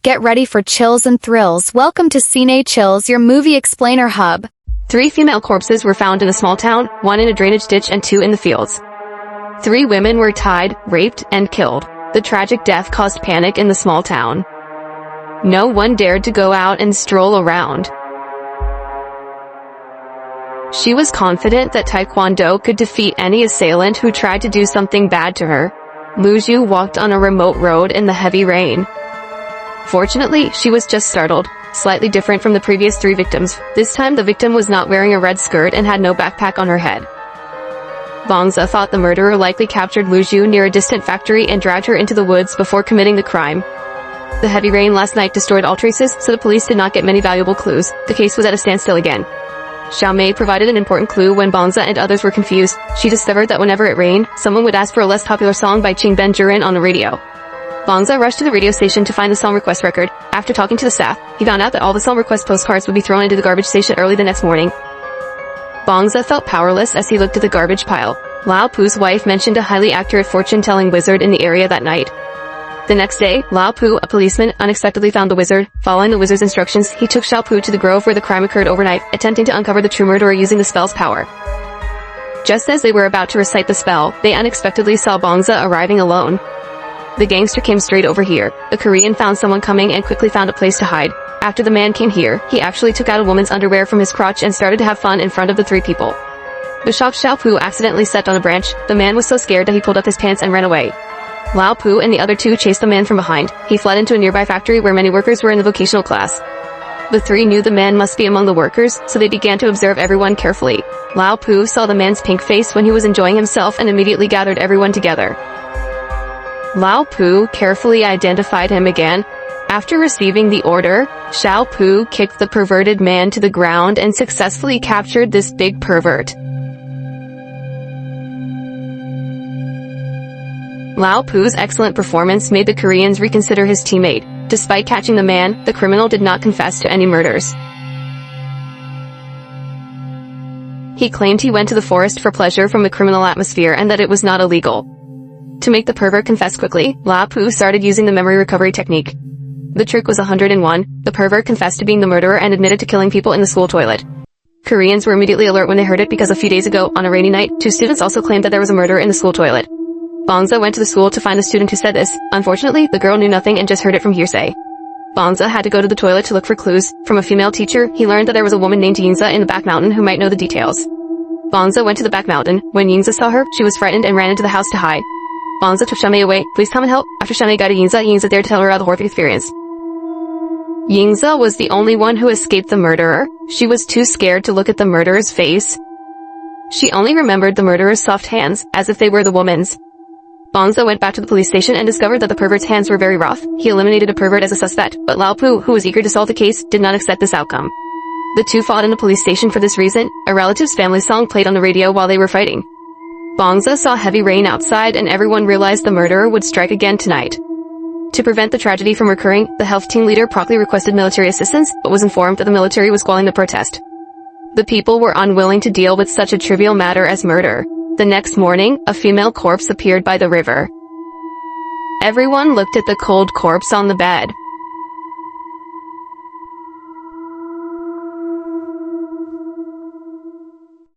Get ready for chills and thrills. Welcome to Cine Chills, your movie explainer hub. 3 female corpses were found in a small town, 1 in a drainage ditch and 2 in the fields. 3 women were tied, raped, and killed. The tragic death caused panic in the small town. No one dared to go out and stroll around. She was confident that Taekwondo could defeat any assailant who tried to do something bad to her. Lu Zhu walked on a remote road in the heavy rain. Fortunately, she was just startled, slightly different from the previous 3 victims. This time the victim was not wearing a red skirt and had no backpack on her head. Bangza thought the murderer likely captured Lu Zhu near a distant factory and dragged her into the woods before committing the crime. The heavy rain last night destroyed all traces, so the police did not get many valuable clues. The case was at a standstill again. Xiao Mei provided an important clue when Bangza and others were confused. She discovered that whenever it rained, someone would ask for a less popular song by Qing Ben-Jurin on the radio. Bangza rushed to the radio station to find the song request record. After talking to the staff, he found out that all the song request postcards would be thrown into the garbage station early the next morning. Bangza felt powerless as he looked at the garbage pile. Lao Pu's wife mentioned a highly accurate fortune-telling wizard in the area that night. The next day, Lao Pu, a policeman, unexpectedly found the wizard. Following the wizard's instructions, he took Xiao Pu to the grove where the crime occurred overnight, attempting to uncover the true murderer using the spell's power. Just as they were about to recite the spell, they unexpectedly saw Bangza arriving alone. The gangster came straight over here. The Korean found someone coming and quickly found a place to hide. After the man came here, he actually took out a woman's underwear from his crotch and started to have fun in front of the 3 people. The shocked Xiao Pu accidentally stepped on a branch. The man was so scared that he pulled up his pants and ran away. Lao Pu and the other 2 chased the man from behind. He fled into a nearby factory where many workers were in the vocational class. The 3 knew the man must be among the workers, so they began to observe everyone carefully. Lao Pu saw the man's pink face when he was enjoying himself and immediately gathered everyone together. Lao Pu carefully identified him again. After receiving the order, Xiao Pu kicked the perverted man to the ground and successfully captured this big pervert. Lao Pu's excellent performance made the Koreans reconsider his teammate. Despite catching the man, the criminal did not confess to any murders. He claimed he went to the forest for pleasure from the criminal atmosphere and that it was not illegal. To make the pervert confess quickly, Lao Pu started using the memory recovery technique. The trick was 101. The pervert confessed to being the murderer and admitted to killing people in the school toilet. Koreans were immediately alert when they heard it because a few days ago, on a rainy night, 2 students also claimed that there was a murder in the school toilet. Bangza went to the school to find the student who said this. Unfortunately, the girl knew nothing and just heard it from hearsay. Bangza had to go to the toilet to look for clues. From a female teacher, he learned that there was a woman named Yingza in the back mountain who might know the details. Bangza went to the back mountain. When Yingza saw her, she was frightened and ran into the house to hide. Bangza took Xiao Mei away. Please come and help. After Xiao Mei guided Yingza dared to tell her about the horrific experience. Yingza was the only one who escaped the murderer. She was too scared to look at the murderer's face. She only remembered the murderer's soft hands, as if they were the woman's. Bangza went back to the police station and discovered that the pervert's hands were very rough. He eliminated a pervert as a suspect, but Lao Pu, who was eager to solve the case, did not accept this outcome. The 2 fought in the police station for this reason. A relative's family song played on the radio while they were fighting. Bangza saw heavy rain outside and everyone realized the murderer would strike again tonight. To prevent the tragedy from recurring, the health team leader promptly requested military assistance, but was informed that the military was quelling the protest. The people were unwilling to deal with such a trivial matter as murder. The next morning, a female corpse appeared by the river. Everyone looked at the cold corpse on the bed.